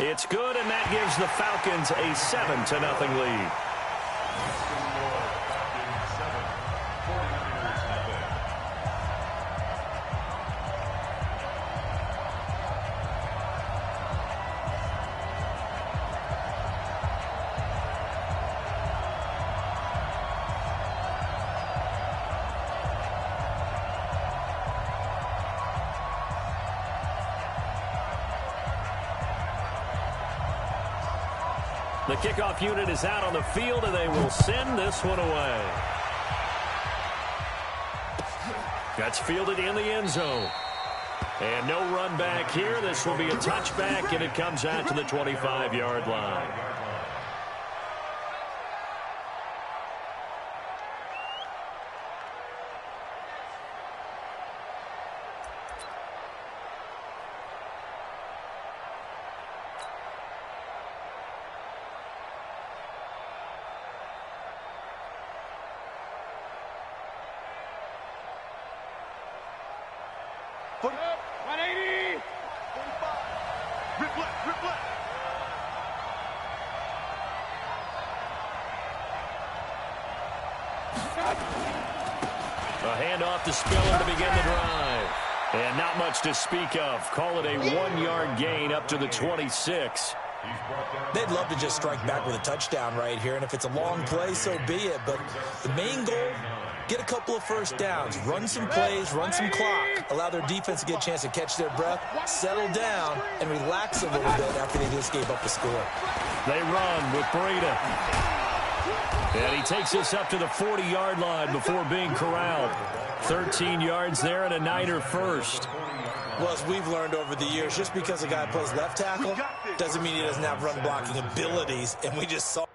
It's good, and that gives the Falcons a 7-0 lead. The kickoff unit is out on the field, and they will send this one away. That's fielded in the end zone. And no run back here. This will be a touchback, and it comes out to the 25-yard line. Put up, 180. 45. Rip left, rip left. A handoff to Spiller to begin the drive. And not much to speak of. Call it a 1-yard gain up to the 26. They'd love to just strike back with a touchdown right here, and if it's a long play, so be it. But the main goal, get a couple of first downs, run some plays, run some clock, allow their defense to get a chance to catch their breath, settle down, and relax a little bit after they just gave up a score. They run with Breida. And he takes us up to the 40-yard line before being corralled. 13 yards there and a Niner first. Well, as we've learned over the years, just because a guy plays left tackle doesn't mean he doesn't have run blocking abilities, and we just saw.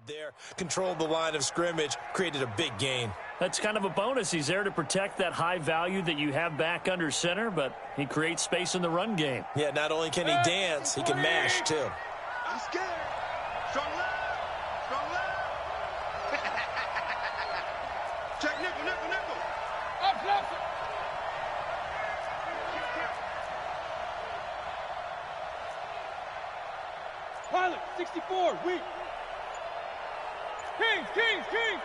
There, controlled the line of scrimmage, created a big gain. That's kind of a bonus. He's there to protect that high value that you have back under center, but he creates space in the run game. Yeah, not only can he dance, he can mash, too. I'm scared. Strong left. Strong left. Check nickel, nickel, nickel. Up, left. Pilot, 64, weak. Kings, Kings, Kings!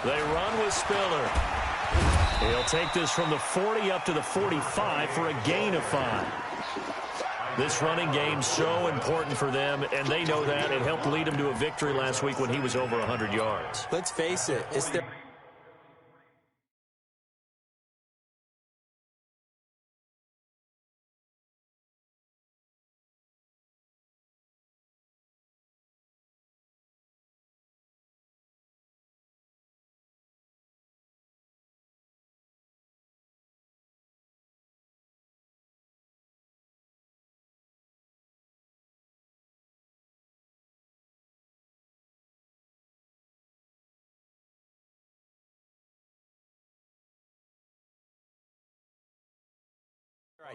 They run with Spiller. He'll take this from the 40 up to the 45 for a gain of 5. This running game so important for them, and they know that. It helped lead them to a victory last week when he was over 100 yards. Let's face it, it's their...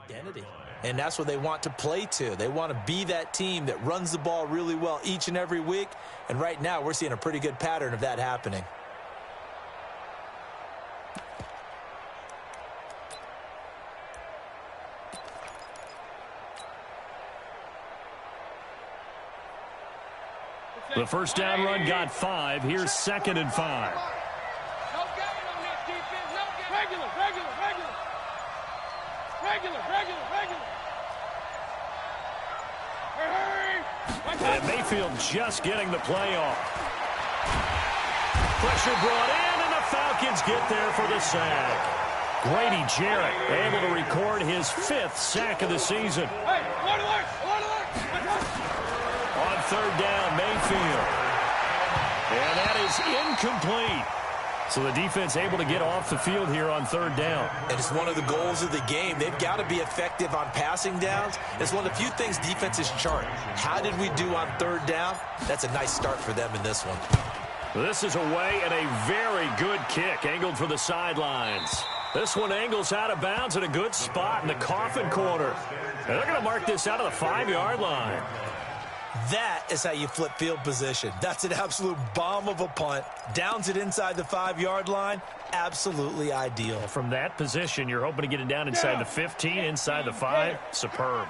identity, and that's what they want to play to. They want to be that team that runs the ball really well each and every week, and right now we're seeing a pretty good pattern of that happening. The first down run got 5. Here's 2nd and 5. No gain on this defense. No gain. Regular. And Mayfield just getting the play off. Pressure brought in, and the Falcons get there for the sack. Grady Jarrett able to record his 5th sack of the season. Hey, alert. On 3rd down, Mayfield. And that is incomplete. So the defense able to get off the field here on 3rd down. And it's one of the goals of the game. They've got to be effective on passing downs. It's one of the few things defenses chart. How did we do on 3rd down? That's a nice start for them in this one. This is away and a very good kick angled for the sidelines. This one angles out of bounds at a good spot in the coffin corner. And they're going to mark this out of the 5-yard line. That is how you flip field position. That's an absolute bomb of a punt. Downs it inside the 5-yard line. Absolutely ideal. From that position, you're hoping to get it down inside the 15, inside the 5. Superb.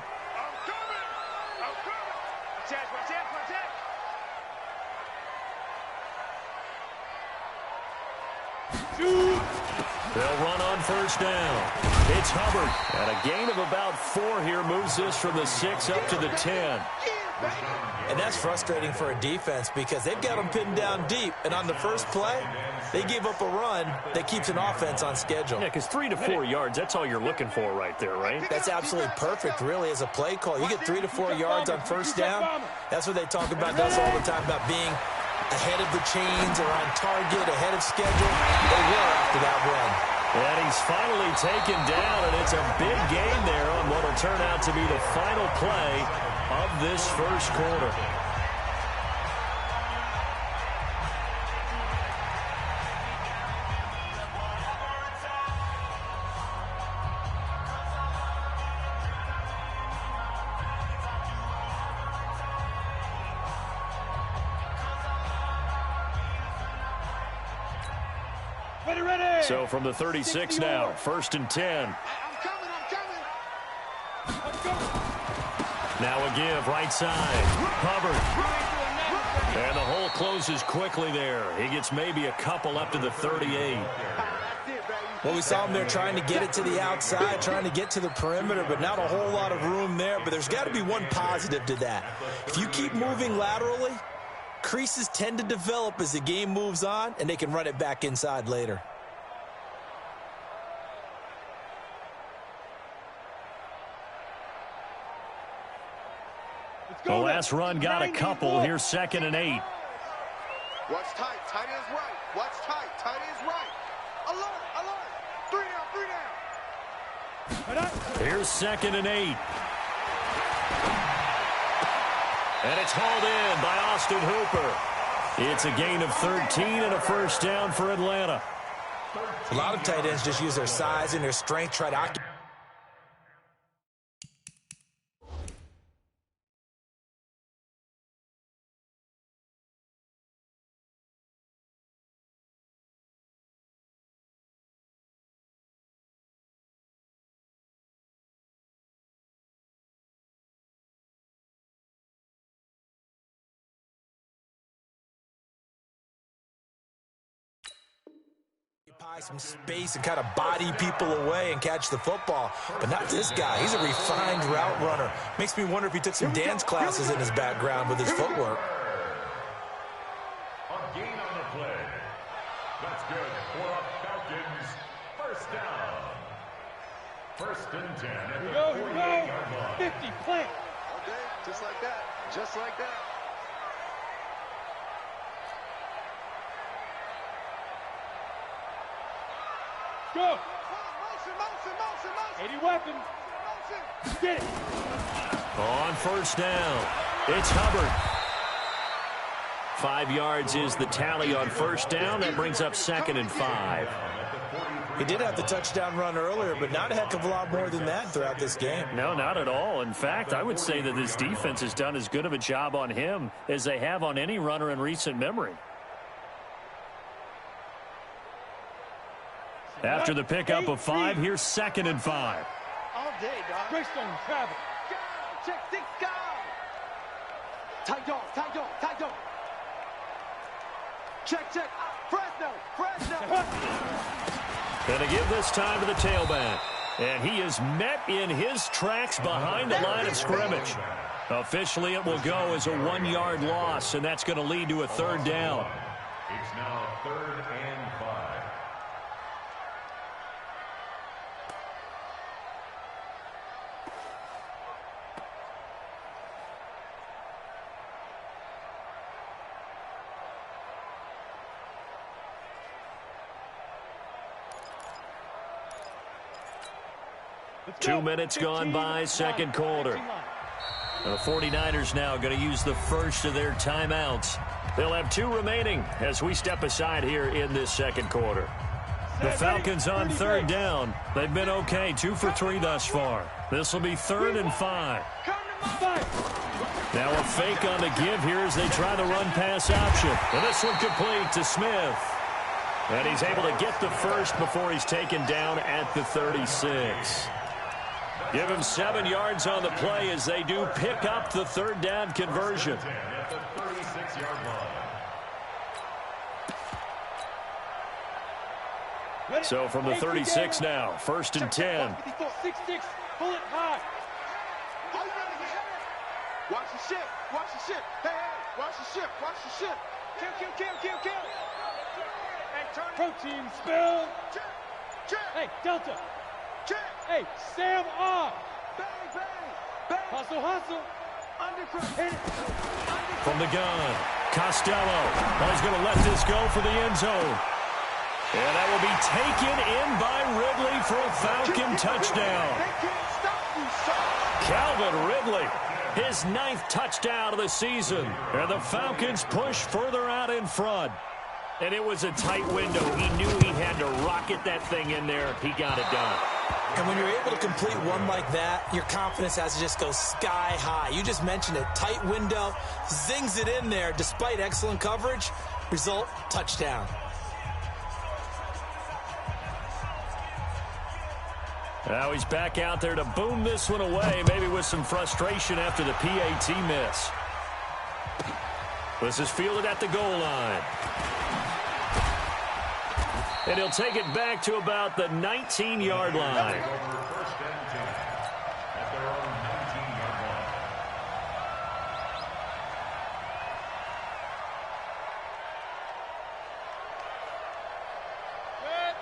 They'll run on 1st down. It's Hubbard. And a gain of about 4 here moves this from the 6 up to the 10. And that's frustrating for a defense because they've got them pinned down deep. And on the first play, they give up a run that keeps an offense on schedule. Yeah, because 3 to 4 yards, that's all you're looking for right there, right? That's absolutely perfect, really, as a play call. You get 3 to 4 yards on 1st down. That's what they talk about us all the time, about being ahead of the chains or on target, ahead of schedule. They were after that run. And he's finally taken down, and it's a big gain there on what will turn out to be the final play of this first quarter. Ready. So from the 36 now, 1st and 10. I'm coming. Now a give, right side. Hubbard. And the hole closes quickly there. He gets maybe a couple up to the 38. Well, we saw him there trying to get it to the outside, trying to get to the perimeter, but not a whole lot of room there. But there's got to be one positive to that. If you keep moving laterally, creases tend to develop as the game moves on, and they can run it back inside later. The last run got a couple. Here's 2nd and 8. Watch tight. Tight is right. Watch tight. Tight is right. Alert. 3 down. Here's 2nd and 8. And it's hauled in by Austin Hooper. It's a gain of 13 and a 1st down for Atlanta. A lot of tight ends just use their size and their strength, try to occupy. Some space and kind of body people away and catch the football. But not this guy. He's a refined route runner. Makes me wonder if he took some dance classes in his background with his footwork. A gain on the play. That's good for a Falcons 1st down. 1st and 10 at the 48-yard line. 50, plant. Okay, just like that. Just like that. Go. Motion. 80 weapons. Get it. On 1st down, it's Hubbard. 5 yards is the tally on 1st down. That brings up 2nd and 5. He did have the touchdown run earlier, but not a heck of a lot more than that throughout this game. No, not at all. In fact, I would say that this defense has done as good of a job on him as they have on any runner in recent memory. After the pickup of 5, here's 2nd and 5. All day, dog. Greystone travel. Check 6 guys. Tight dog. Check, check. Fresno. Going to give this time to the tailback. And he is met in his tracks behind the line of scrimmage. Officially, it will go as a 1-yard loss, and that's going to lead to a third down. It's now 3rd and 5. Two minutes gone by, second quarter. The 49ers now going to use the first of their timeouts. They'll have 2 remaining as we step aside here in this second quarter. The Falcons on third down. They've been okay, 2 for 3 thus far. This will be 3rd and 5. Now a fake on the give here as they try the run-pass option. And this one complete to Smith. And he's able to get the first before he's taken down at the 36. Give him 7 yards on the play as they do pick up the third down conversion. At the 36-yard line. So from the 36 now, 1st and 10. 6-6, pull it high. Watch the ship, watch the ship. Hey, watch the ship, watch the ship. Kill. Hey, turn. Protein spill. Check. Hey, Delta. Check. Hey, Sam off. Bang. Hustle. Hit it. From the gun, Costello. Well, he's going to let this go for the end zone. And that will be taken in by Ridley for a Falcon touchdown. They can't stop you, son. Calvin Ridley, his 9th touchdown of the season. And the Falcons push further out in front. And it was a tight window. He knew he had to rocket that thing in there. He got it done. And when you're able to complete one like that, your confidence has to just go sky high. You just mentioned it. Tight window, zings it in there despite excellent coverage. Result, touchdown. Now he's back out there to boom this one away, maybe with some frustration after the PAT miss. This is fielded at the goal line. And he'll take it back to about the 19-yard line. Over 1st and 10 at their own 19-yard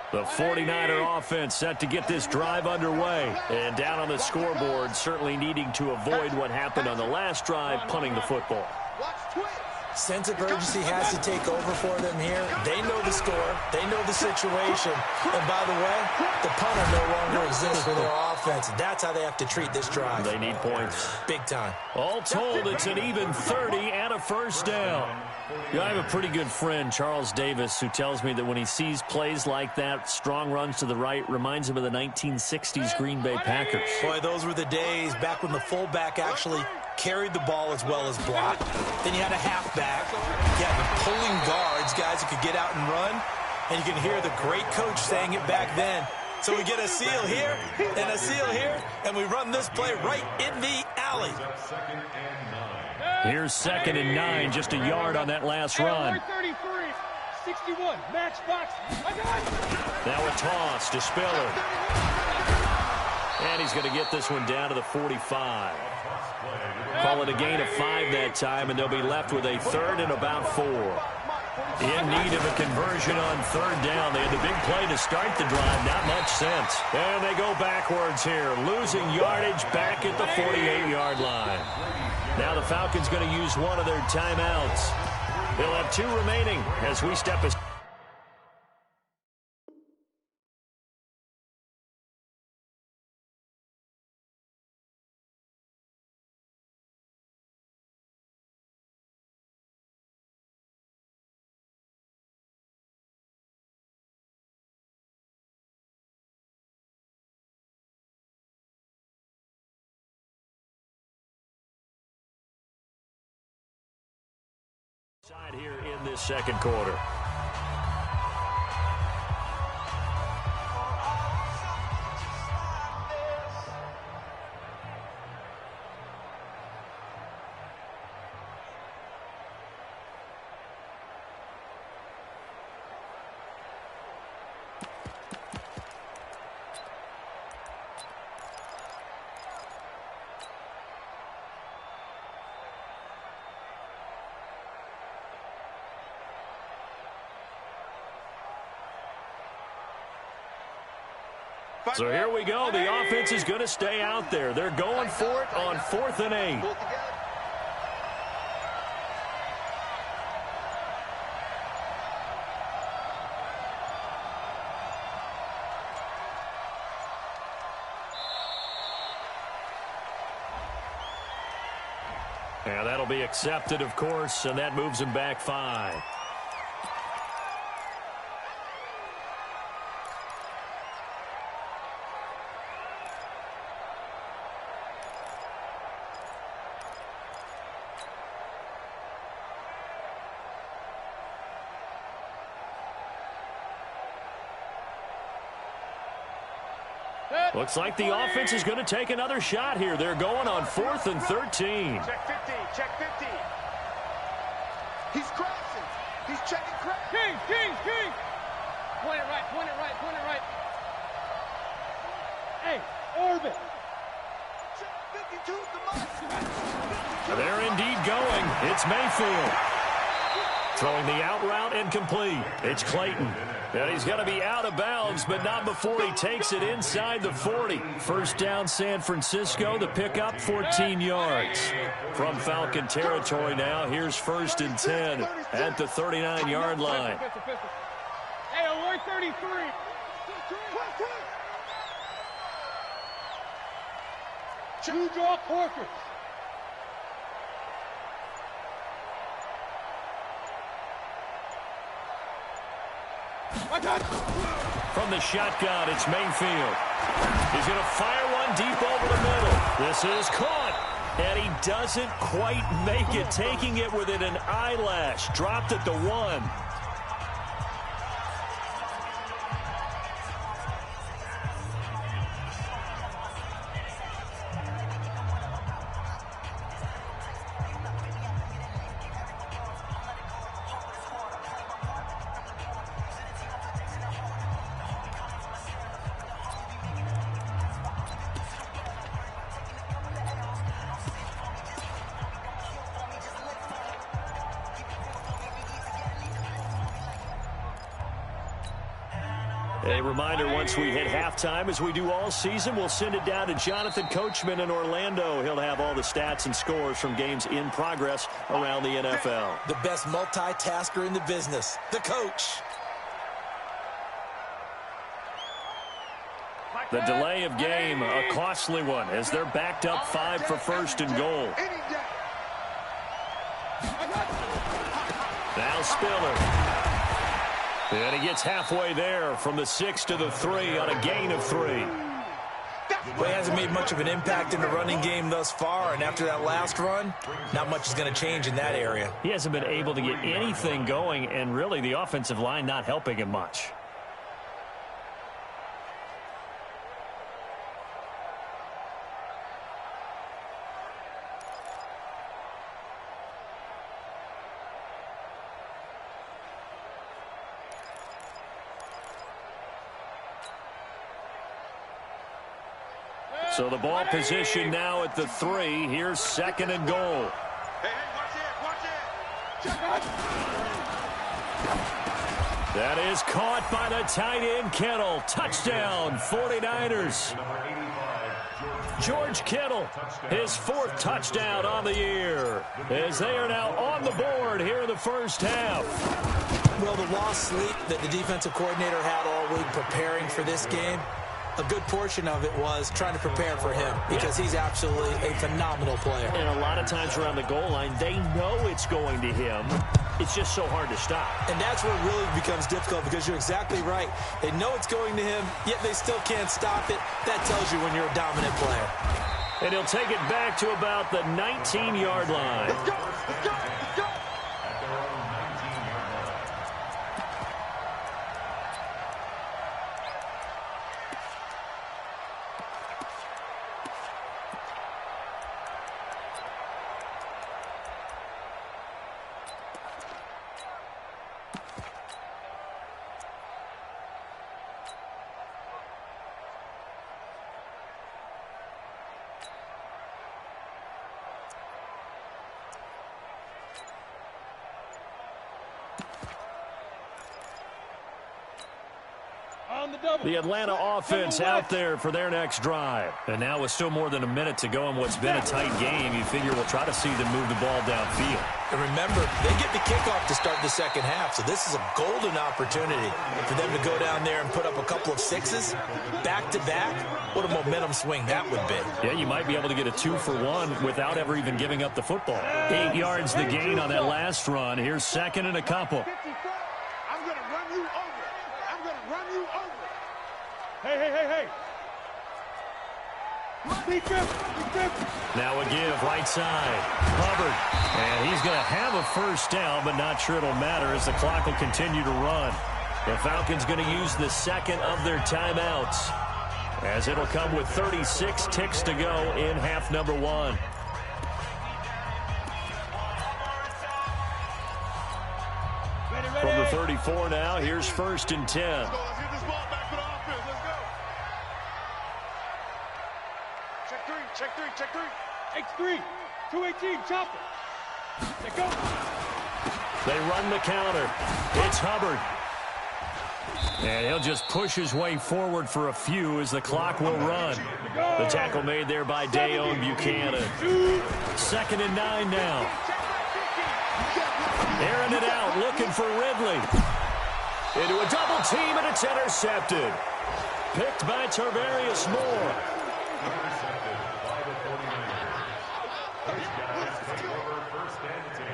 line. The 49er offense set to get this drive underway. And down on the scoreboard, certainly needing to avoid what happened on the last drive, punting the football. Watch twins. Sense of urgency has to take over for them here. They know the score. They know the situation. And by the way, the punter no longer exists for their offense. That's how they have to treat this drive. They need points. Big time. All told, it's an even 30 and a first down. I have a pretty good friend, Charles Davis, who tells me that when he sees plays like that, strong runs to the right, reminds him of the 1960s Green Bay Packers. Boy, those were the days back when the fullback actually carried the ball as well as blocked. Then you had a halfback. You had the pulling guards, guys who could get out and run. And you can hear the great coach saying it back then. So we get a seal here and a seal here, and we run this play right in the alley. Here's 2nd and 9, just a yard on that last run. 33, 61, matchbox. I got it. Now a toss to Spiller. And he's going to get this one down to the 45. Call it a gain of 5 that time, and they'll be left with a 3rd and about 4. In need of a conversion on 3rd down. They had the big play to start the drive. Not much sense. And they go backwards here, losing yardage back at the 48-yard line. Now the Falcons going to use one of their timeouts. They'll have 2 remaining as we step aside. Here in this second quarter. So here we go. The offense is going to stay out there. They're going for it on 4th and 8. And that'll be accepted, of course, and that moves him back 5. Looks like the offense is going to take another shot here. They're going on 4th and 13. Check 50. Check 50. He's crashing. He's checking crash. King. Point it right. Hey, orbit. Check 52 is the mark. They're indeed going. It's Mayfield. Throwing the out route incomplete. It's Clayton. And he's going to be out of bounds, but not before he takes it inside the 40. First down, San Francisco. The pickup, 14 yards. From Falcon territory now, here's 1st and 10 at the 39-yard line. Hey, alert 33. Two draw Corkers. From the shotgun, it's Mayfield. He's going to fire one deep over the middle. This is caught, and he doesn't quite make it, taking it within an eyelash. Dropped at the 1. A reminder, once we hit halftime, as we do all season, we'll send it down to Jonathan Coachman in Orlando. He'll have all the stats and scores from games in progress around the NFL. The best multitasker in the business, the coach. The delay of game, a costly one, as they're backed up 5 for 1st and goal. Now Spiller. And he gets halfway there from the 6 to the 3 on a gain of 3. Well, he hasn't made much of an impact in the running game thus far, and after that last run, not much is going to change in that area. He hasn't been able to get anything going, and really the offensive line not helping him much. So the ball position now at the 3. Here's 2nd and goal. Hey, watch it. That is caught by the tight end, Kittle. Touchdown, 49ers. George Kittle, his 4th touchdown on the year, as they are now on the board here in the first half. Well, the lost sleep that the defensive coordinator had all week preparing for this game, a good portion of it was trying to prepare for him because he's absolutely a phenomenal player. And a lot of times around the goal line, they know it's going to him. It's just so hard to stop. And that's where it really becomes difficult because you're exactly right. They know it's going to him, yet they still can't stop it. That tells you when you're a dominant player. And he'll take it back to about the 19-yard line. Let's go. Let's go. Let's go. on the double. The Atlanta offense out there for their next drive. And now with still more than a minute to go in what's been a tight game, you figure we'll try to see them move the ball downfield. And remember, they get the kickoff to start the second half, so this is a golden opportunity for them to go down there and put up a couple of sixes back-to-back. What a momentum swing that would be. Yeah, you might be able to get a 2-for-1 without ever even giving up the football. 8 yards the gain on that last run. Here's second and a couple. I'm going to run you over. I'm going to run you over. Hey. Defense. Now a give, right side. Hubbard. And he's going to have a first down, but not sure it'll matter as the clock will continue to run. The Falcons going to use the second of their timeouts, as it'll come with 36 ticks to go in half number 1. From the 34 now, here's first and 10. Let's get this ball back for the offense. Let's go. Check three. X3. 218. Chopper. Let go. They run the counter. It's Hubbard. And he'll just push his way forward for a few as the clock will run. The tackle made there by Dayon Buchanan. 2nd and 9 now. Airing it out, looking for Ridley. Into a double team, and it's intercepted. Picked by Tarvarius Moore. Intercepted by the 49ers. Those guys take over first and 10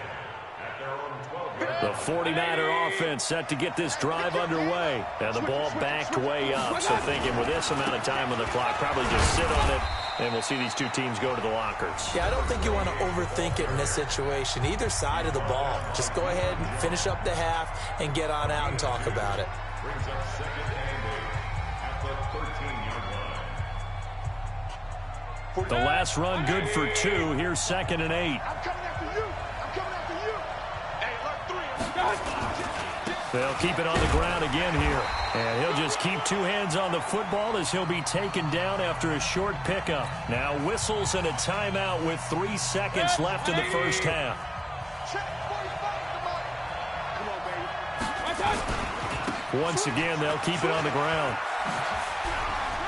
at their own 12-yard. The 49er offense set to get this drive underway. And the ball backed way up. So thinking with this amount of time on the clock, probably just sit on it, and we'll see these two teams go to the lockers. Yeah, I don't think you want to overthink it in this situation. Either side of the ball. Just go ahead and finish up the half and get on out and talk about it. Brings up second and 8 at the 13-yard line. The last run good for 2. Here's 2nd and 8. I'm coming after you. Hey, look, 3. They'll keep it on the ground again here. And he'll just keep 2 hands on the football as he'll be taken down after a short pickup. Now whistles and a timeout with 3 seconds left in the first half. Once again, they'll keep it on the ground.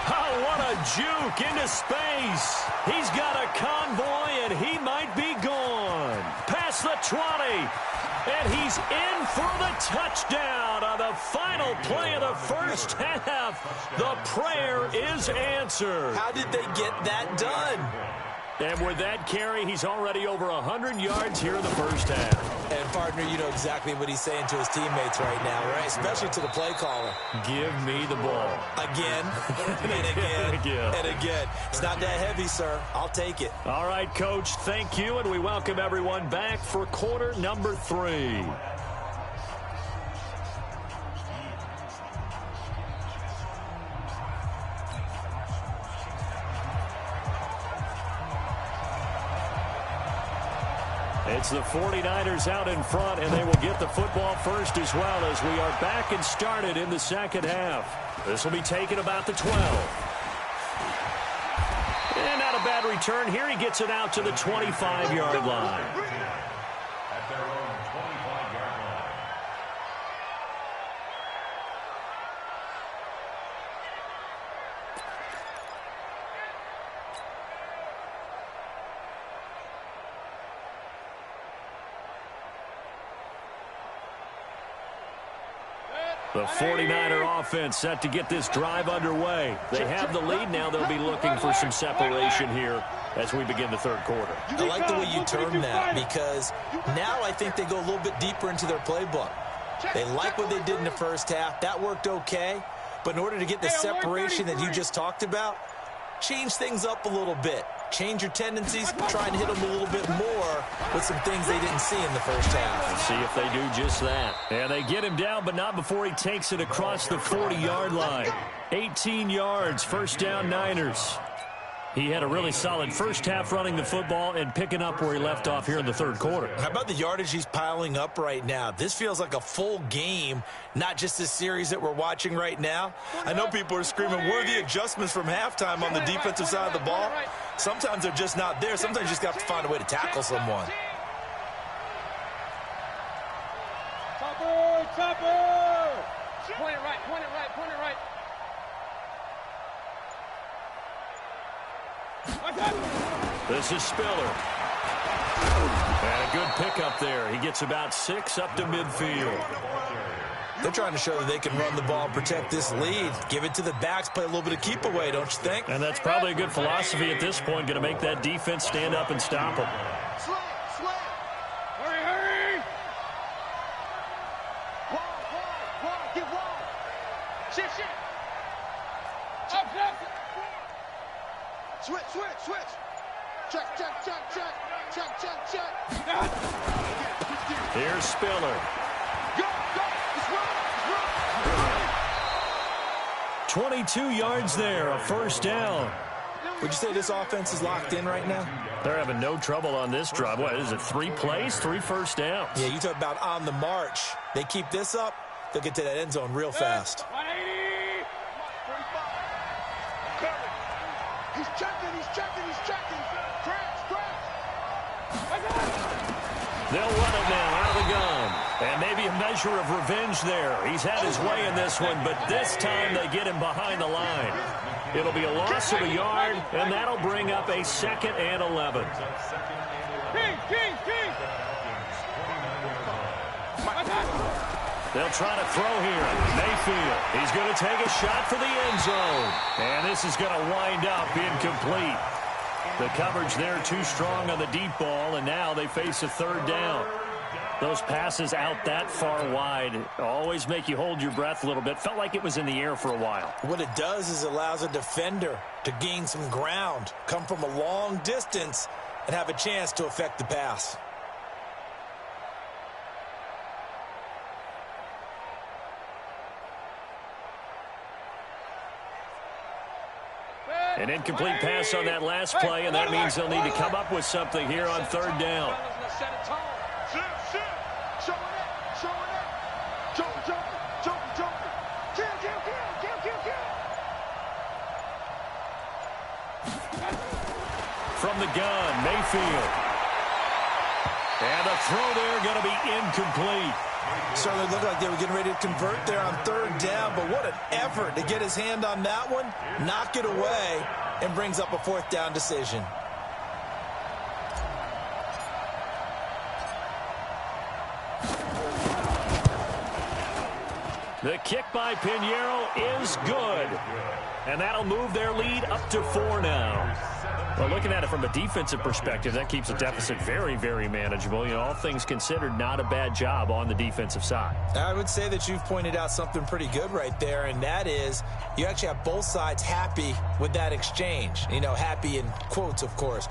Oh, what a juke into space. He's got a convoy, and he might be gone. Past the 20. And he's in for the touchdown on the final play of the first half. The prayer is answered. How did they get that done? And with that carry, he's already over 100 yards here in the first half. And, partner, you know exactly what he's saying to his teammates right now, right? Especially to the play caller. Give me the ball. Again, and again, Again. and again. It's not that heavy, sir. I'll take it. All right, Coach, thank you, and we welcome everyone back for quarter number 3. It's the 49ers out in front, and they will get the football first as well as we are back and started in the second half. This will be taken about the 12. And not a bad return here. He gets it out to the 25-yard line. At their own 25-yard line. The 49er offense set to get this drive underway. They have the lead now. They'll be looking for some separation here as we begin the third quarter. I like the way you term that because now I think they go a little bit deeper into their playbook. They like what they did in the first half. That worked okay. But in order to get the separation that you just talked about, change things up a little bit. Change your tendencies, try and hit them a little bit more with some things they didn't see in the first half. Let's see if they do just that. And they get him down, but not before he takes it across the 40-yard line. 18 yards, first down Niners. He had a really solid first half running the football and picking up where he left off here in the third quarter. How about the yardage he's piling up right now? This feels like a full game, not just this series that we're watching right now. I know people are screaming, where are the adjustments from halftime on the defensive side of the ball? Sometimes they're just not there. Sometimes you just got to find a way to tackle someone. Chopper! Point it right, point it right, point it right. This is Spiller. And a good pickup there. He gets about 6 up to midfield. They're trying to show that they can run the ball and protect this lead. Give it to the backs, play a little bit of keep away, don't you think? And that's probably a good philosophy at this point, going to make that defense stand up and stop them. Hurry, hurry! Wide, get wide. Shift. Up. Switch. Check. Here's Spiller. Go. Let's run. 22 yards there, a first down. Would you say this offense is locked in right now? They're having no trouble on this drive. What is it, 3 plays, 3 first downs? Yeah, you talk about on the march. They keep this up, they'll get to that end zone real fast. 180! 45. He's checking. Crash. They'll run it now out of the gun. And maybe a measure of revenge there. He's had his way in this one, but this time they get him behind the line. It'll be a loss of a yard, and that'll bring up a 2nd and 11. King! They'll try to throw here. Mayfield. He's going to take a shot for the end zone. And this is going to wind up incomplete. The coverage there too strong on the deep ball, and now they face a 3rd down. Those passes out that far wide always make you hold your breath a little bit. Felt like it was in the air for a while. What it does is it allows a defender to gain some ground, come from a long distance, and have a chance to affect the pass. An incomplete pass on that last play, and that means they'll need to come up with something here on 3rd down. Showing it. Jumping. Kill. From the gun, Mayfield. And the throw there going to be incomplete. Certainly looked like they were getting ready to convert there on 3rd down, but what an effort to get his hand on that one, knock it away, and brings up a 4th down decision. The kick by Pinheiro is good. And that'll move their lead up to 4 now. Well, looking at it from a defensive perspective, that keeps the deficit very, very manageable. You know, all things considered, not a bad job on the defensive side. I would say that you've pointed out something pretty good right there, and that is you actually have both sides happy with that exchange. You know, happy in quotes, of course.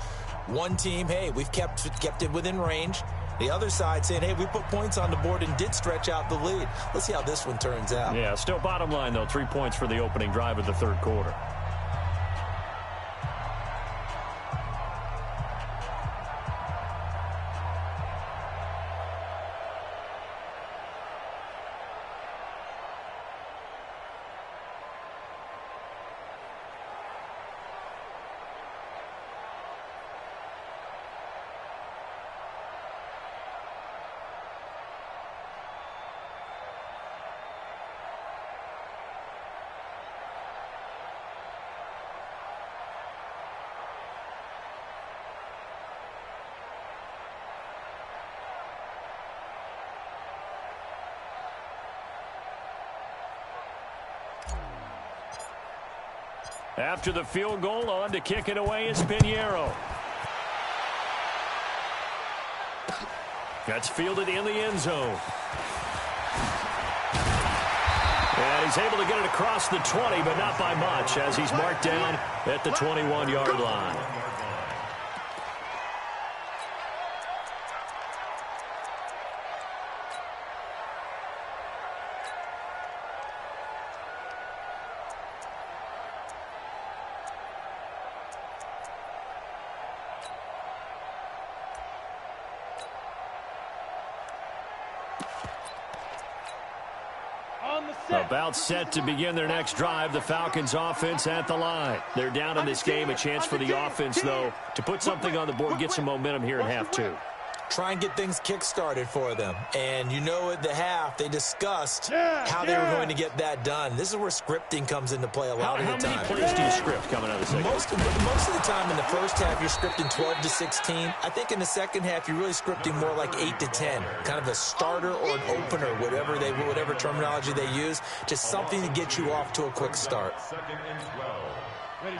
One team, hey, we've kept it within range. The other side saying, hey, we put points on the board and did stretch out the lead. Let's see how this one turns out. Yeah, still bottom line, though, 3 points for the opening drive of the 3rd quarter. After the field goal, on to kick it away is Pinheiro. That's fielded in the end zone. And he's able to get it across the 20, but not by much, as he's marked down at the 21-yard line. About set to begin their next drive, the Falcons offense at the line. They're down in this game. A chance for the offense, though, to put something on the board, get some momentum here in half 2. try and get things kick-started for them. And you know at the half, they discussed how they were going to get that done. This is where scripting comes into play a lot of the time. How many plays do you script coming out of the second? Most of the time in the first half, you're scripting 12 to 16. I think in the second half, you're really scripting more like 8 to 10, kind of a starter or an opener, whatever terminology they use, just something to get you off to a quick start.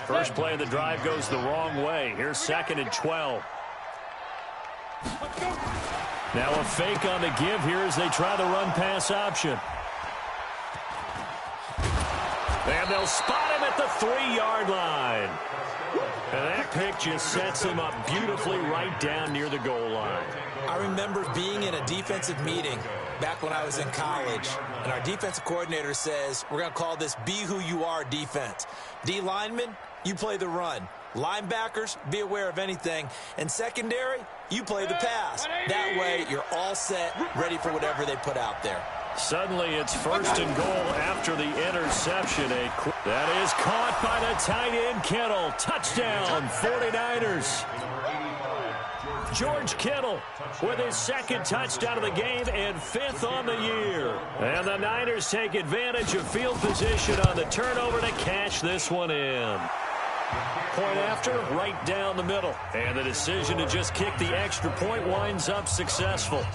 First play of the drive goes the wrong way. Here's 2nd and 12. Now a fake on the give here as they try the run-pass option. And they'll spot him at the 3-yard line. And that pick just sets him up beautifully right down near the goal line. I remember being in a defensive meeting back when I was in college, and our defensive coordinator says, we're going to call this Be Who You Are defense. D linemen, you play the run. Linebackers, be aware of anything. And secondary, you play the pass. That way, you're all set, ready for whatever they put out there. Suddenly, it's 1st and goal after the interception. That is caught by the tight end, Kittle. Touchdown, 49ers. George Kittle with his 2nd touchdown of the game and 5th on the year. And the Niners take advantage of field position on the turnover to cash this one in. Point after, right down the middle. And the decision to just kick the extra point winds up successful.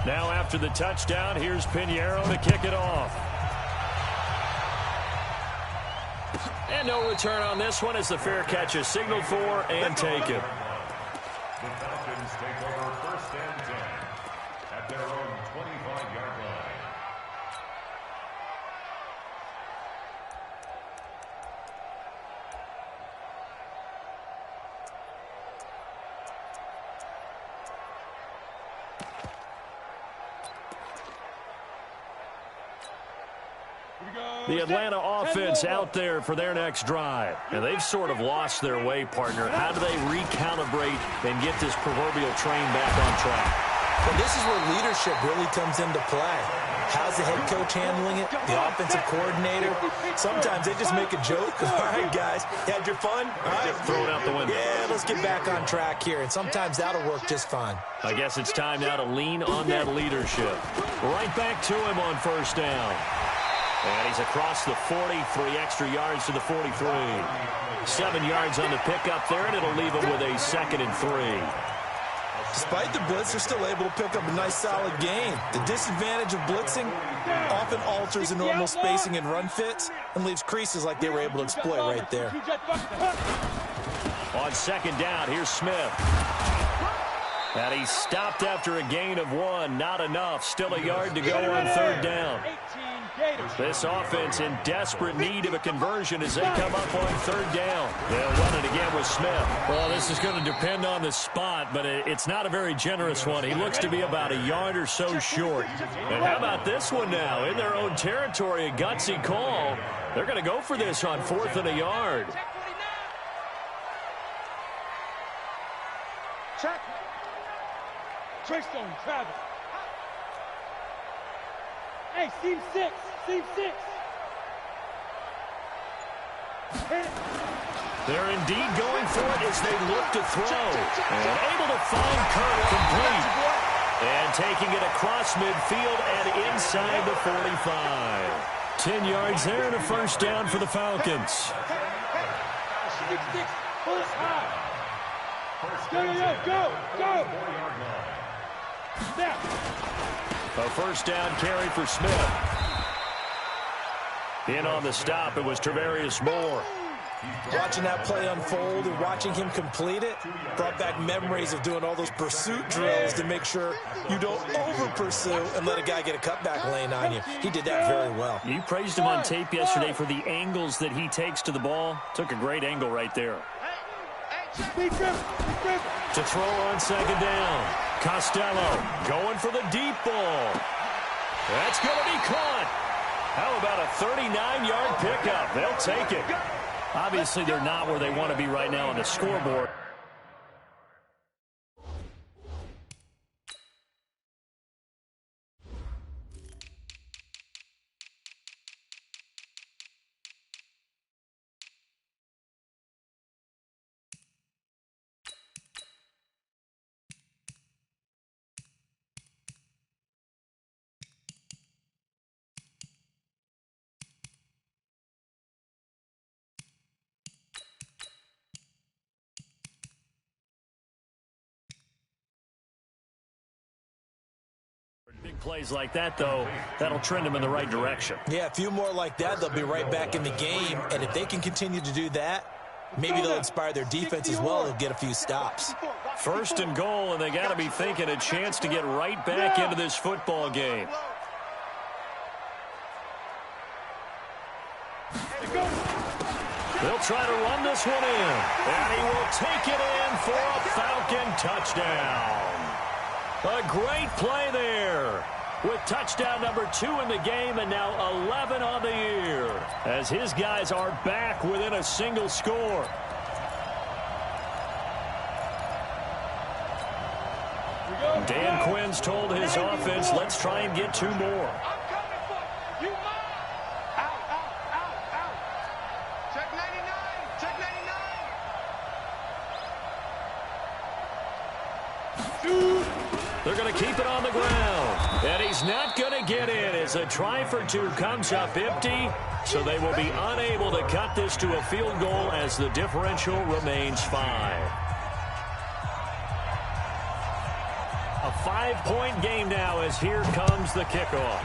Now after the touchdown, here's Pinheiro to kick it off. And no return on this one as the fair catch is signaled for and taken. The Falcons take over 1st and 10 at their own 25-yard line. The Atlanta offense out there for their next drive. And they've sort of lost their way, partner. How do they recalibrate and get this proverbial train back on track? Well, this is where leadership really comes into play. How's the head coach handling it? The offensive coordinator? Sometimes they just make a joke. All right, guys, you had your fun? All right. Just throw it out the window. Yeah, let's get back on track here. And sometimes that'll work just fine. I guess it's time now to lean on that leadership. Right back to him on 1st down. And he's across the 40, 3 extra yards to the 43. 7 yards on the pickup there, and it'll leave him with a 2nd and 3. Despite the blitz, they're still able to pick up a nice, solid gain. The disadvantage of blitzing often alters the normal spacing and run fits and leaves creases like they were able to exploit right there. On 2nd down, here's Smith. And he's stopped after a gain of 1. Not enough. Still a yard to go on 3rd down. This offense in desperate need of a conversion as they come up on 3rd down. They'll run it again with Smith. Well, this is going to depend on the spot, but it's not a very generous one. He looks to be about a yard or so short. And how about this one now? In their own territory, a gutsy call. They're going to go for this on 4th and a yard. Check. Trey Stone, Travis. Hey, seam 6. Seam 6. They're indeed going for it as they look to throw. And able to find Kirk complete. And taking it across midfield and inside the 45. 10 yards there and a 1st down for the Falcons. 6-6. Pull it high. Go. Snap. A 1st down carry for Smith. In on the stop, it was Travarius Moore. Watching that play unfold and watching him complete it brought back memories of doing all those pursuit drills to make sure you don't over-pursue and let a guy get a cutback lane on you. He did that very well. You praised him on tape yesterday for the angles that he takes to the ball. Took a great angle right there. To throw on 2nd down. Costello going for the deep ball. That's going to be caught. How about a 39-yard pickup? They'll take it. Obviously, they're not where they want to be right now on the scoreboard. Plays like that, though, that'll trend them in the right direction. Yeah, a few more like that, they'll be right back in the game. And if they can continue to do that, maybe they'll inspire their defense as well and get a few stops. 1st and goal, and they got to be thinking a chance to get right back into this football game. They'll try to run this one in, and he will take it in for a Falcon touchdown. A great play there with touchdown number 2 in the game and now 11 on the year as his guys are back within a single score. Dan Quinn's told his offense, let's try and get 2 more. They're going to keep it on the ground. And he's not going to get in as a try for 2 comes up empty. So they will be unable to cut this to a field goal as the differential remains 5. A 5-point game now as here comes the kickoff.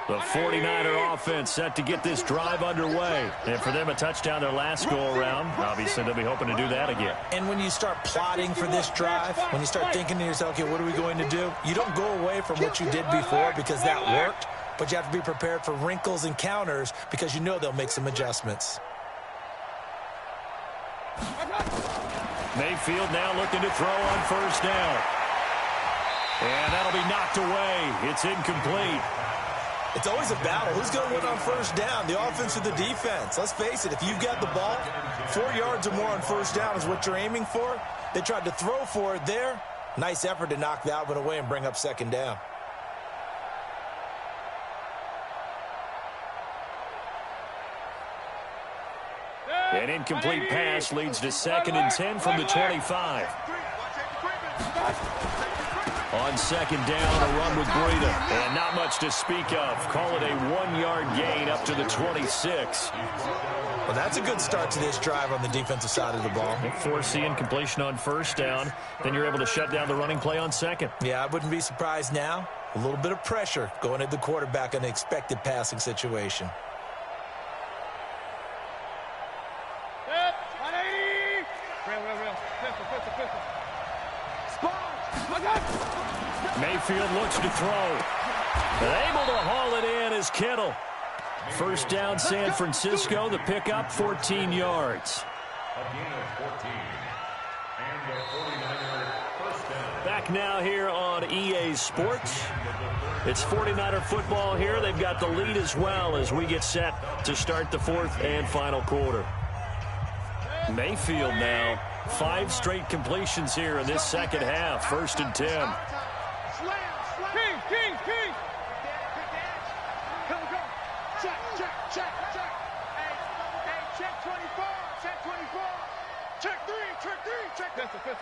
The 49er offense set to get this drive underway. And for them, a touchdown their last go-around. Obviously, they'll be hoping to do that again. And when you start plotting for this drive, when you start thinking to yourself, okay, what are we going to do? You don't go away from what you did before because that worked, but you have to be prepared for wrinkles and counters because you know they'll make some adjustments. Mayfield now looking to throw on 1st down. And that'll be knocked away. It's incomplete. It's always a battle. Who's going to win on 1st down, the offense or the defense? Let's face it, if you've got the ball, 4 yards or more on 1st down is what you're aiming for. They tried to throw for it there. Nice effort to knock that one away and bring up 2nd down. An incomplete pass leads to 2nd and 10 from the 25. On 2nd down, a run with Breida. And not much to speak of. Call it a 1-yard gain up to the 26. Well, that's a good start to this drive on the defensive side of the ball. Force the incompletion on 1st down. Then you're able to shut down the running play on 2nd. Yeah, I wouldn't be surprised now. A little bit of pressure going at the quarterback in an expected passing situation. Mayfield looks to throw. Able to haul it in is Kittle. 1st down, San Francisco. The pickup, 14 yards. A gain of 14. And the 49er 1st down. Back now here on EA Sports. It's 49er football here. They've got the lead as well as we get set to start the 4th and final quarter. Mayfield now. 5 straight completions here in this 2nd half. 1st and 10. King. Check. Hey, check 24. Check 3.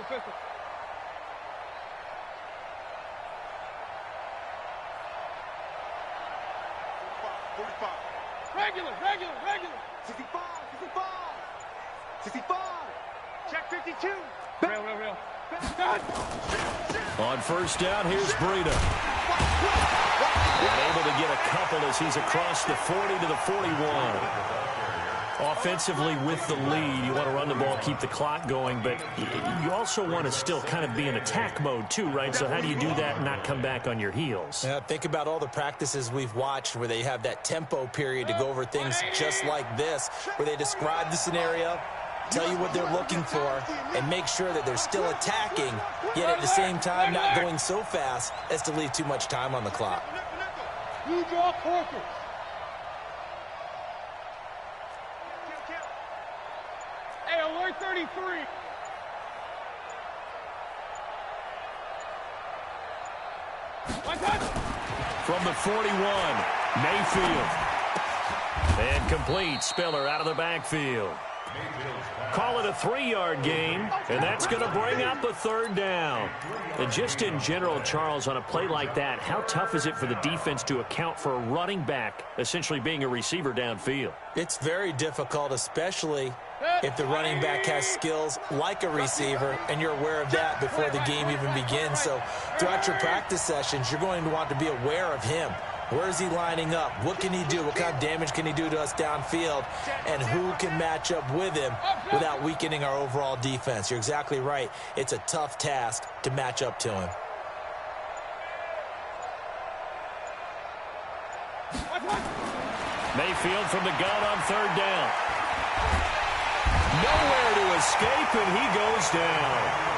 Pistol. 45. Regular. 65. Check 52. Real. On 1st down, here's Breida. Able to get a couple as he's across the 40 to the 41. Offensively with the lead, you want to run the ball, keep the clock going, but you also want to still kind of be in attack mode too, right? So how do you do that and not come back on your heels? Yeah, think about all the practices we've watched where they have that tempo period to go over things just like this, where they describe the scenario, tell you what they're looking for, and make sure that they're still attacking, yet at the same time not going so fast as to leave too much time on the clock. You draw corpus. Hey, alert 33. From the 41, Mayfield. And complete. Spiller out of the backfield. Call it a 3-yard gain, and that's going to bring up a 3rd down. And just in general, Charles, on a play like that, how tough is it for the defense to account for a running back essentially being a receiver downfield? It's very difficult, especially if the running back has skills like a receiver, and you're aware of that before the game even begins. So throughout your practice sessions, you're going to want to be aware of him. Where is he lining up? What can he do? What kind of damage can he do to us downfield? And who can match up with him without weakening our overall defense? You're exactly right. It's a tough task to match up to him. Mayfield from the gun on 3rd down. Nowhere to escape, and he goes down.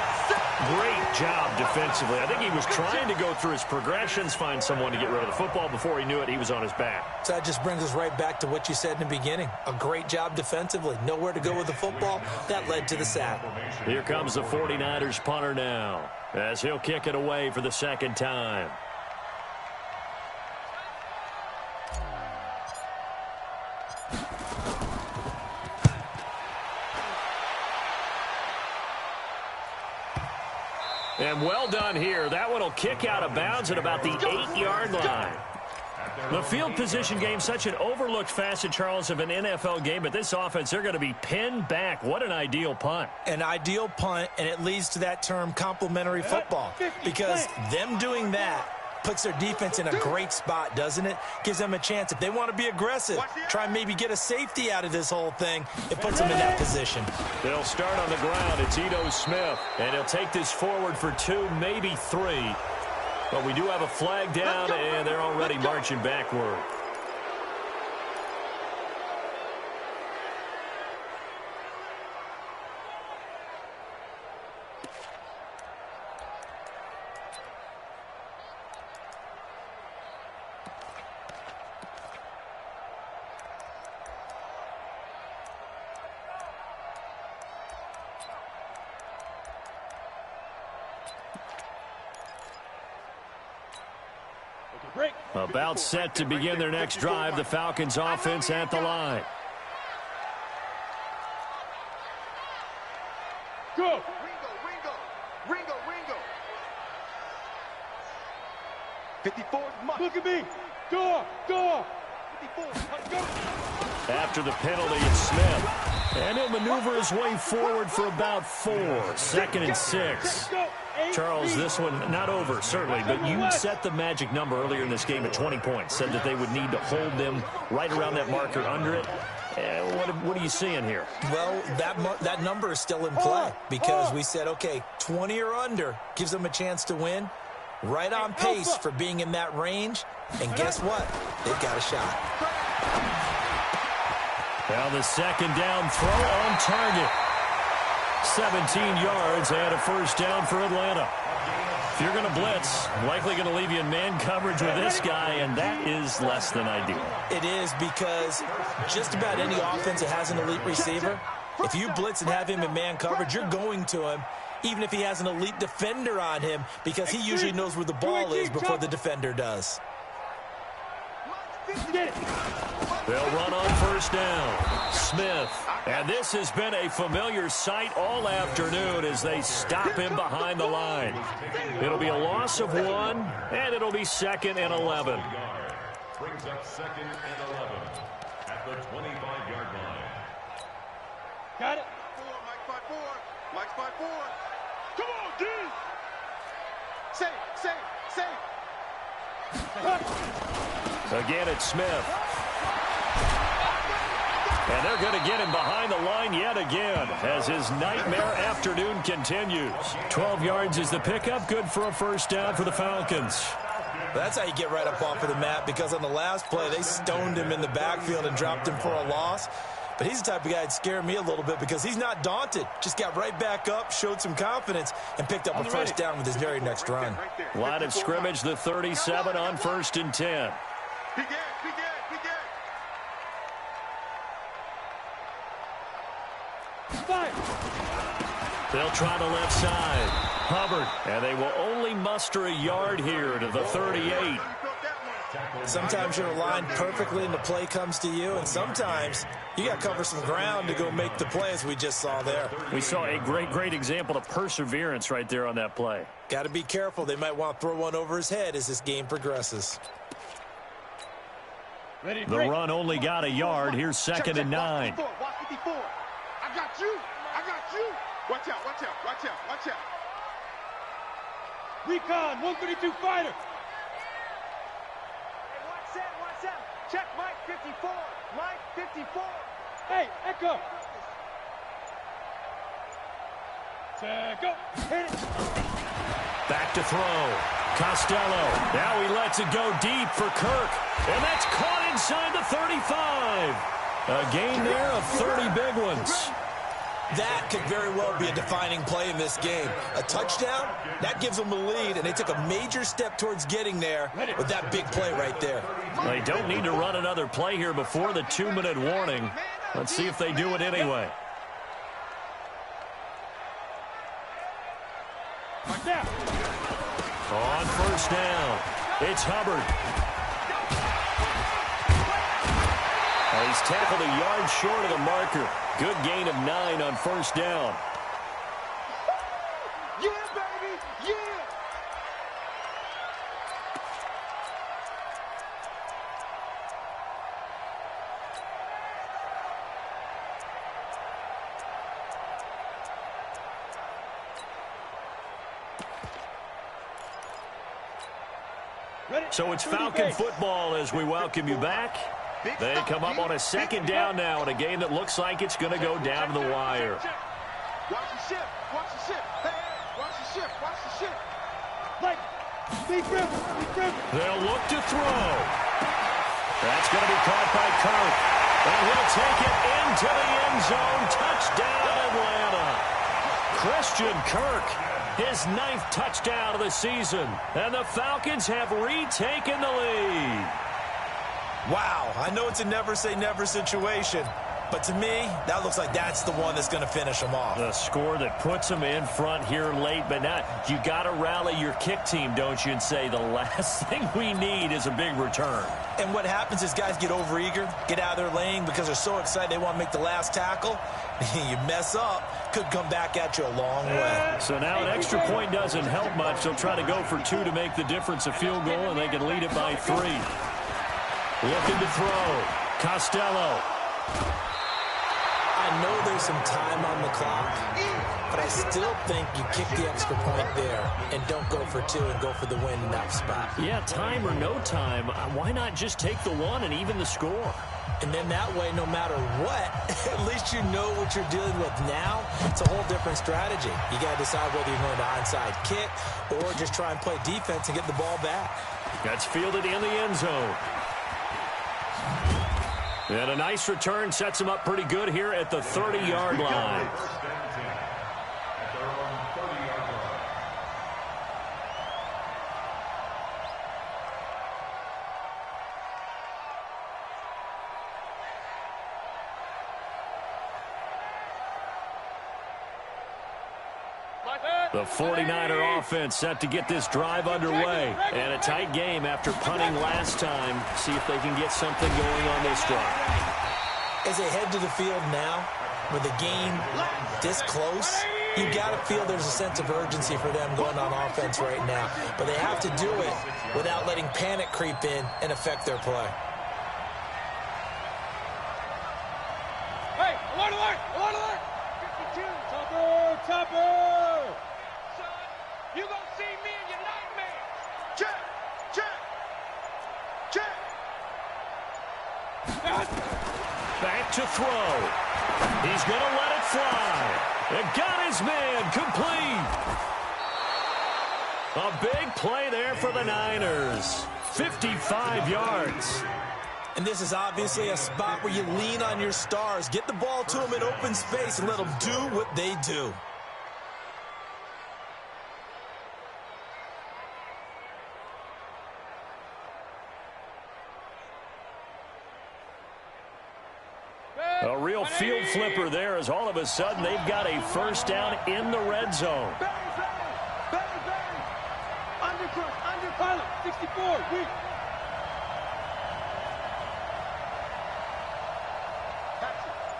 Great job defensively. I think he was trying to go through his progressions, find someone to get rid of the football. Before he knew it, he was on his back. So that just brings us right back to what you said in the beginning. A great job defensively. Nowhere to go with the football. That led to the sack. Here comes the 49ers punter now, as he'll kick it away for the 2nd time. And well done here. That one will kick out of bounds at about the 8-yard line. The field position game, such an overlooked facet, Charles, of an NFL game. But this offense, they're going to be pinned back. What an ideal punt. An ideal punt, and it leads to that term complementary football. Because them doing that puts their defense in a great spot, doesn't it? Gives them a chance. If they want to be aggressive, try and maybe get a safety out of this whole thing, it puts them in that position. They'll start on the ground. It's Ito Smith, and he'll take this forward for 2, maybe 3. But we do have a flag down, and they're already marching backward. About set to begin their next drive, the Falcons offense at the line. Go! Ringo! 54 much. Look at me! Go! 54, go! After the penalty, it's Smith. And he'll maneuver his way forward for about 4. 2nd and 6. Charles, this one not over, certainly, but you set the magic number earlier in this game at 20 points. Said that they would need to hold them right around that marker under it. What are you seeing here? Well, that number is still in play because we said, okay, 20 or under gives them a chance to win. Right on pace for being in that range. And guess what? They've got a shot. Well, the 2nd down throw on target. 17 yards and a 1st down for Atlanta. If you're going to blitz, likely going to leave you in man coverage with this guy, and that is less than ideal. It is because just about any offense that has an elite receiver, if you blitz and have him in man coverage, you're going to him, even if he has an elite defender on him, because he usually knows where the ball is before the defender does. They'll run on 1st down. Smith. And this has been a familiar sight all afternoon as they stop him behind the line. It'll be a loss of 1, and it'll be 2nd and 11. Brings up 2nd and 11 at the 25-yard line. Got it. Mike's by 4. Come on, D. Save. Again, it's Smith. And they're going to get him behind the line yet again as his nightmare afternoon continues. 12 yards is the pickup. Good for a 1st down for the Falcons. That's how you get right up off of the mat, because on the last play, they stoned him in the backfield and dropped him for a loss. But he's the type of guy that scared me a little bit because he's not daunted. Just got right back up, showed some confidence, and picked up a 1st down with his very next run. Line of scrimmage, the 37 on 1st and 10. Begin. They'll try the left side. Hubbard, and they will only muster a yard here to the 38. Sometimes you're aligned perfectly and the play comes to you, and sometimes you got to cover some ground to go make the play, as we just saw there. We saw a great example of perseverance right there on that play. Got to be careful. They might want to throw one over his head as this game progresses. The run only got a yard. Here's 2nd and 9. Watch 54. I got you. I got you. Watch out, watch out, watch out, watch out. Recon, 132 fighter. Watch that. Check Mike 54. Mike 54. Hey, Echo. Tackle. Hit it. Back to throw. Costello. Now he lets it go deep for Kirk. And that's caught inside the 35. A gain there of 30 big ones. That could very well be a defining play in this game. A touchdown, that gives them a lead, and they took a major step towards getting there with that big play right there. They don't need to run another play here before the 2-minute warning. Let's see if they do it anyway. On 1st down, it's Hubbard. He's tackled a yard short of the marker. Good gain of 9 on 1st down. Yeah, baby, yeah. So it's Falcon football as we welcome you back. They come up on a 2nd down now in a game that looks like it's going to go down to the wire. Watch the ship, watch the ship. Hey, watch the ship, watch the ship. Like, big grip. They'll look to throw. That's going to be caught by Kirk. And he'll take it into the end zone. Touchdown, Atlanta. Christian Kirk, his 9th touchdown of the season. And the Falcons have retaken the lead. Wow, I know it's a never-say-never situation, but to me, that looks like that's the one that's going to finish them off. The score that puts them in front here late, but now you got to rally your kick team, don't you, and say the last thing we need is a big return. And what happens is guys get overeager, get out of their lane because they're so excited they want to make the last tackle. You mess up, could come back at you a long way. So now an extra point doesn't help much. They'll try to go for 2 to make the difference a field goal, and they can lead it by 3. Looking to throw. Costello. I know there's some time on the clock, but I still think you kick the extra point there and don't go for 2 and go for the win in that spot. Yeah, time or no time, why not just take the 1 and even the score? And then that way, no matter what, at least you know what you're dealing with now. It's a whole different strategy. You got to decide whether you're going to onside kick or just try and play defense and get the ball back. That's fielded in the end zone. And a nice return sets him up pretty good here at the 30-yard line. The 49er offense set to get this drive underway. And a tight game after punting last time. See if they can get something going on this drive. As they head to the field now, with the game this close, you got to feel there's a sense of urgency for them going on offense right now. But they have to do it without letting panic creep in and affect their play. Hey, alert! 52, topper! You gonna see me in your nightmare. Check. Back to throw. He's going to let it fly. And got his man complete. A big play there for the Niners. 55 yards. And this is obviously a spot where you lean on your stars. Get the ball to them in open space and let them do what they do. A real field flipper there as all of a sudden they've got a first down in the red zone. Under pilot, 64, weak.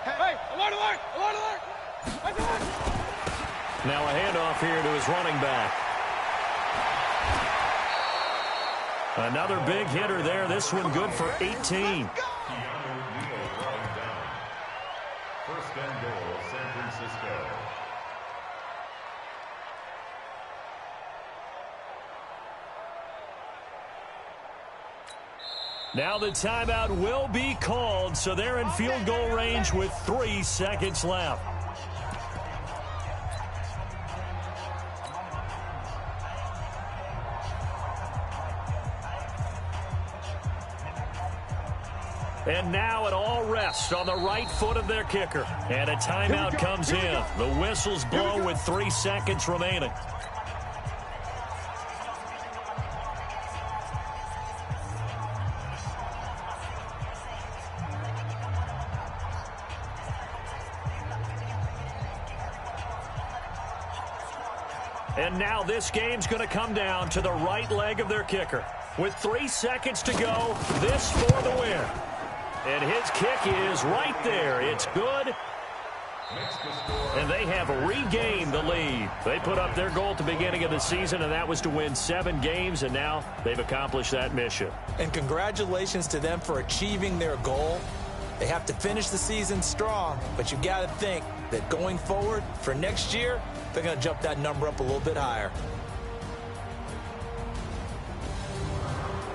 Hey, alert, alert, alert, alert. Now a handoff here to his running back. Another big hitter there. This one good for 18. First and goal, San Francisco. Now the timeout will be called, so they're in field goal range with 3 seconds left. And now it all rests on the right foot of their kicker. And a timeout comes in. The whistles blow with 3 seconds remaining. And now this game's going to come down to the right leg of their kicker. With 3 seconds to go, this for the win. And his kick is right there. It's good. And they have regained the lead. They put up their goal at the beginning of the season, and that was to win 7 games, and now they've accomplished that mission. And congratulations to them for achieving their goal. They have to finish the season strong, but you got to think that going forward for next year, they're going to jump that number up a little bit higher.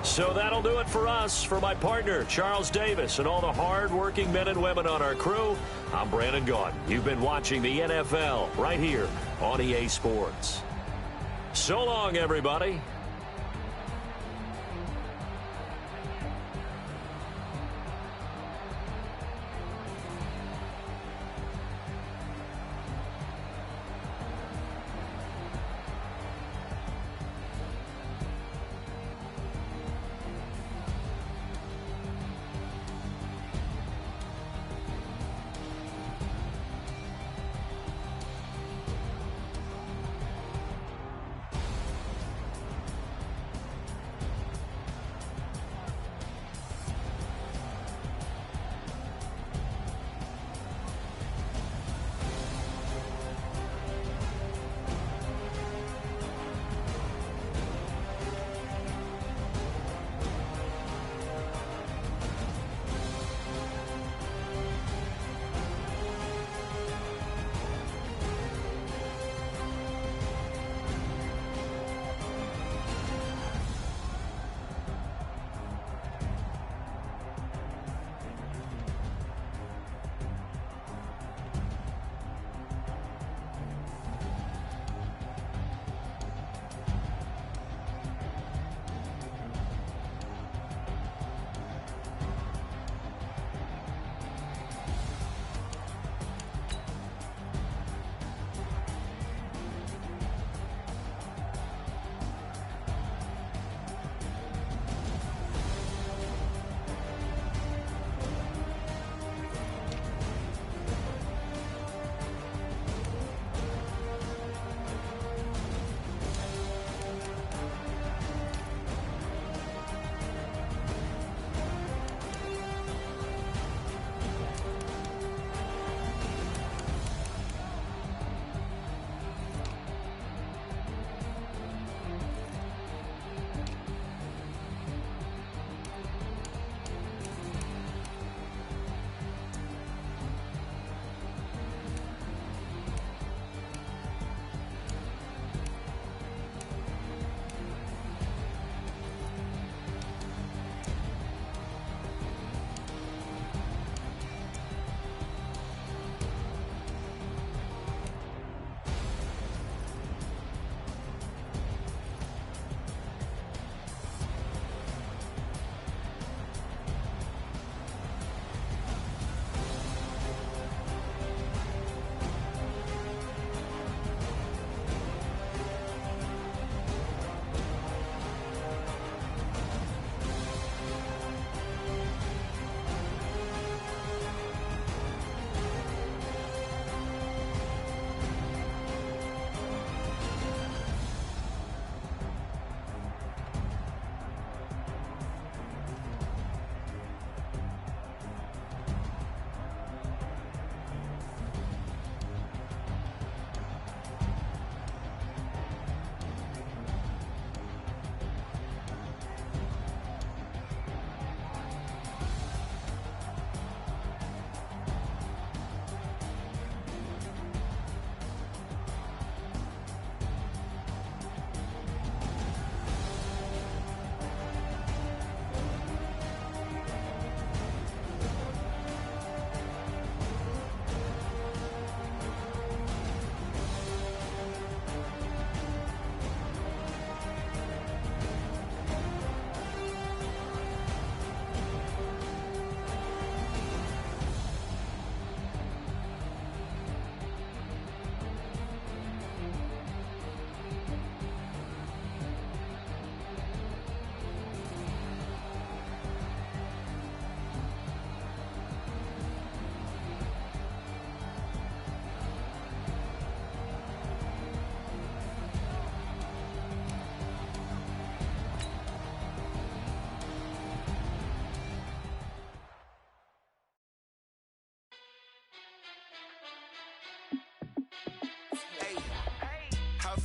So that'll do it for us. For my partner, Charles Davis, and all the hard-working men and women on our crew, I'm Brandon Gaudin. You've been watching the NFL right here on EA Sports. So long, everybody.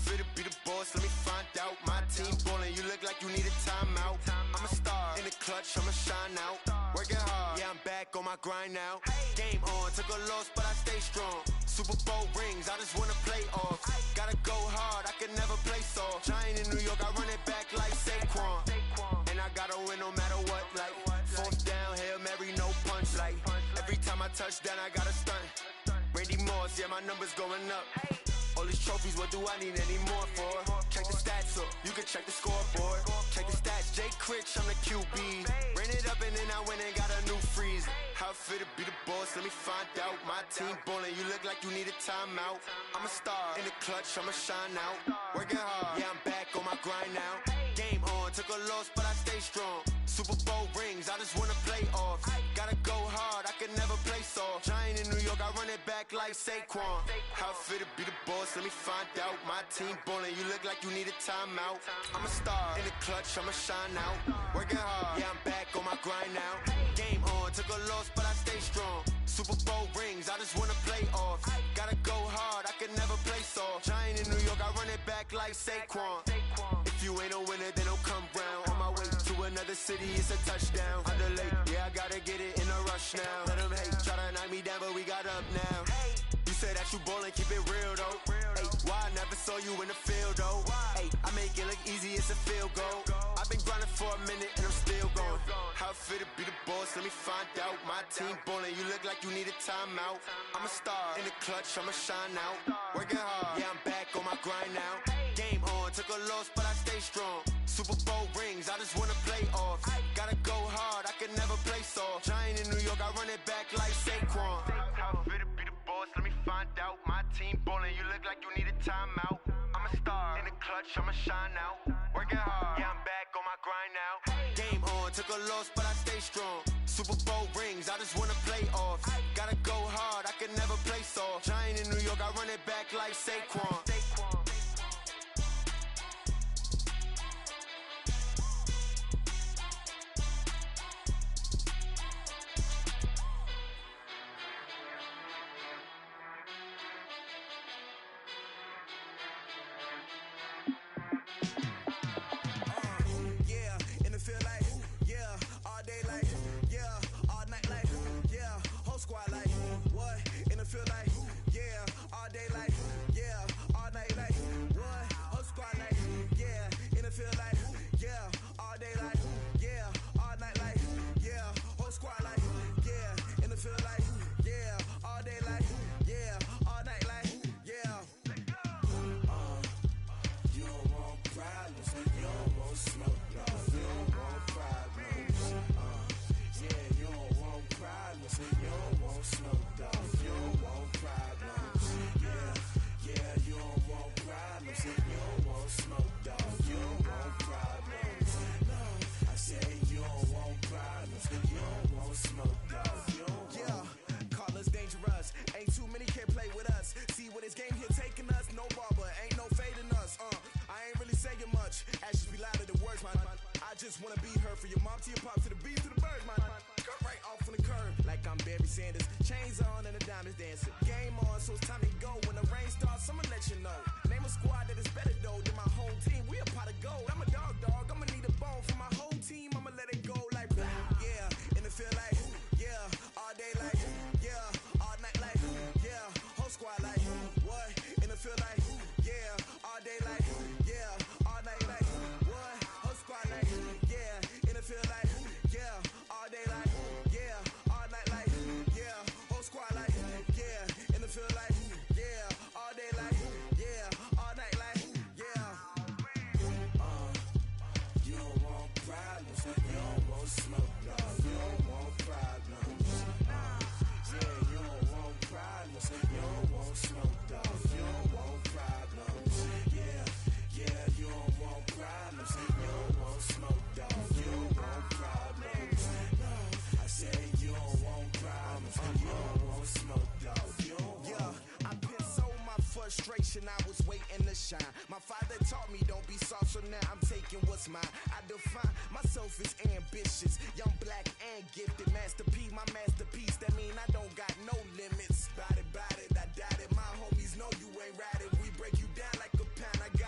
fit to be the boss? Let me find out. My team ballin', you look like you need a timeout. I'm a star in the clutch, I'ma shine out. Working hard, yeah, I'm back on my grind now. Game on, took a loss, but I stay strong. Super Bowl rings, I just wanna play off. Gotta go hard, I can never play soft. Giant in New York, I run it back like Saquon. And I gotta win no matter what, like fourth down, Hail Mary, no punch. Like every time I touch down, I gotta stunt. Randy Moss, yeah, my numbers going up. All these trophies, what do I need any more for? Check the stats up, you can check the scoreboard. Check the stats, Jake Critch, I'm the QB. Ran it up and then I went and got a new freeze. How fit to be the boss, let me find out. My team ballin', you look like you need a timeout. I'm a star in the clutch, I'ma shine out. Working hard, yeah, I'm back on my grind now. Game on, took a loss, but I stay strong. Super Bowl rings, I just wanna play off. Gotta go hard, I can never play soft. Giant in New York, I run it back like Saquon. How fit to be the boss, let me find out. My team ballin', you look like you need a timeout. I'm a star in the clutch, I'ma shine out. Working hard, yeah, I'm back on my grind now. Game on, took a loss, but I stay strong. Super Bowl rings, I just wanna play off. Gotta go hard, I can never play soft. Giant in New York, I run it back like Saquon. If you ain't a winner, then don't come round. On my way to another city, it's a touchdown. Under late, yeah, I gotta get it in a rush now. Let them hate, try to knock me down, but we got up now. You say that you ballin', keep it real though. Hey, why I never saw you in the field though? Hey, I make it look easy, it's a field goal. I've been grinding for a minute and I'm still going. How fit to be the boss, let me find out. My team ballin', you look like you need a timeout. I'm a star in the clutch, I'ma shine out. Working hard, yeah, I'm back on my grind now. Game on, took a loss, but I stay strong. Super Bowl rings, I just wanna play off. Gotta go hard, I can never play soft. Giant in New York, I run it back like Saquon. How fit to be the boss, let me find out. My team ballin', you look like you need a timeout. I'm a star in the clutch, I'ma shine out. Working hard, yeah, I'm back on my grind now. Game on, took a loss, but I stay strong. Super Bowl rings, I just wanna play off. Gotta go hard, I can never play soft. Giant in New York, I run it back like Saquon. Squad like, what? In the field like, yeah, all day like, yeah, all night like, what? Whole squad like, yeah, in the field like, yeah, all day like, yeah, all night like, yeah, whole squad like, yeah, in the field like, yeah, all day like, yeah, all night like, yeah. You don't want problems, you don't want smoke, you don't want problems. Yeah, you don't want problems, you don't want smoke, dog. You don't want problems. Yeah, you don't want problems, you don't want smoke, dog. You don't want problems. No, I say you don't want problems, you don't want smoke, dog. You don't want. Call us dangerous. Ain't too many can play with us. See what this game here taking us. No barber, ain't no fading us. I ain't really saying much. Actions be louder than words, man. I just wanna be heard from your mom to your pop to the beat to the birds, man. Cut right off on the curb like I'm Barry Sanders. Chains on and the diamonds dancing. Game on, so it's time to go. When the rain starts, I'ma let you know. Name a squad that is better though than my home team. We a pot of gold. I'm a dog. I'ma need a bone for my whole team. I'ma let it go like yeah. In the field like yeah. All day like yeah. All night like yeah. Whole squad like what? In the field like yeah. All day like yeah. All night like what? Whole squad like yeah. In the field like yeah. All day like yeah. All night like yeah. Whole squad like yeah. In the field like yeah. All day like yeah. All night like yeah. You don't want problems, you don't want smoke, no. You don't want problems. Yeah, you don't want problems, you don't want smoke, dog. You don't want problems. Yeah, you don't want problems, you don't want smoke, dog. You don't want problems. No, I say you don't want problems, you don't want smoke, dog. You don't want. Yeah, I've been so my frustration, I was waiting to shine. My father taught me don't be soft, so now I'm taking what's mine. I define myself as ambitious, young, black, and gifted. Master P, my masterpiece, that mean I don't got no limits. Bout it, I doubt it. My homies know you ain't ratted. We break you down like a pound. I got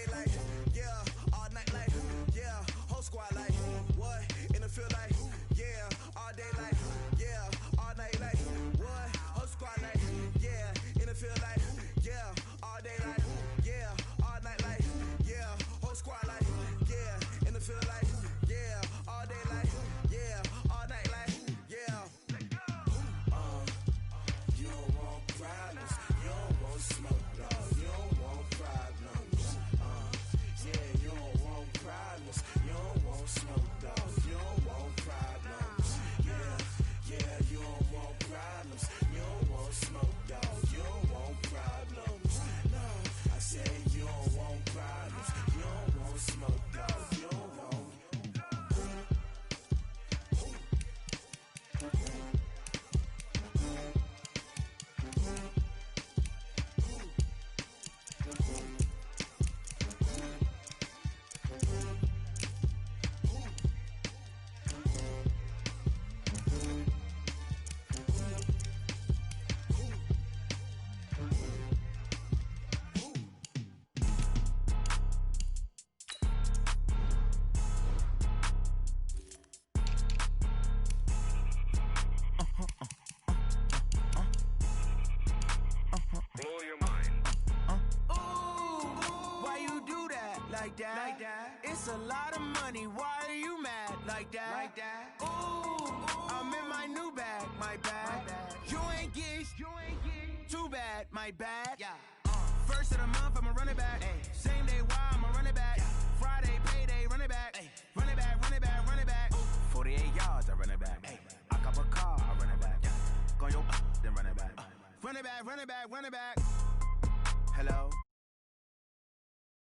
day like, yeah, all night like, yeah, whole squad like, what? In the field like, yeah, all day like, yeah, all night like, what? Whole squad like, yeah, in the field like, yeah, all day like, yeah, all night like, yeah, whole squad like, yeah, in the field like, yeah, all day like, yeah, all night like, yeah. You don't want problems, you don't want smoke, no, you don't want problems. Yeah, you don't want problems, you don't want smoke, dog, you don't want problems. Yeah, yeah, you don't want problems, you don't want smoke, dog, you don't want problems. No, I said you don't want problems, you don't want smoke, dog, you don't want. Blow your mind. Why you do that? Like that? Like that? It's a lot of money. Why are you mad? Like that? Like that? Ooh, I'm in my new bag. My bad. You ain't get too bad. My bad. Yeah. First of the month, I'ma run it back. Same day, why I'ma run it back. Friday, payday, run it back. Run it back, run it back, run it back. 48 yards, I run it back. I cop a car, I run it back. Go yo, then run it back. Run it back, run it back, run it back. Hello,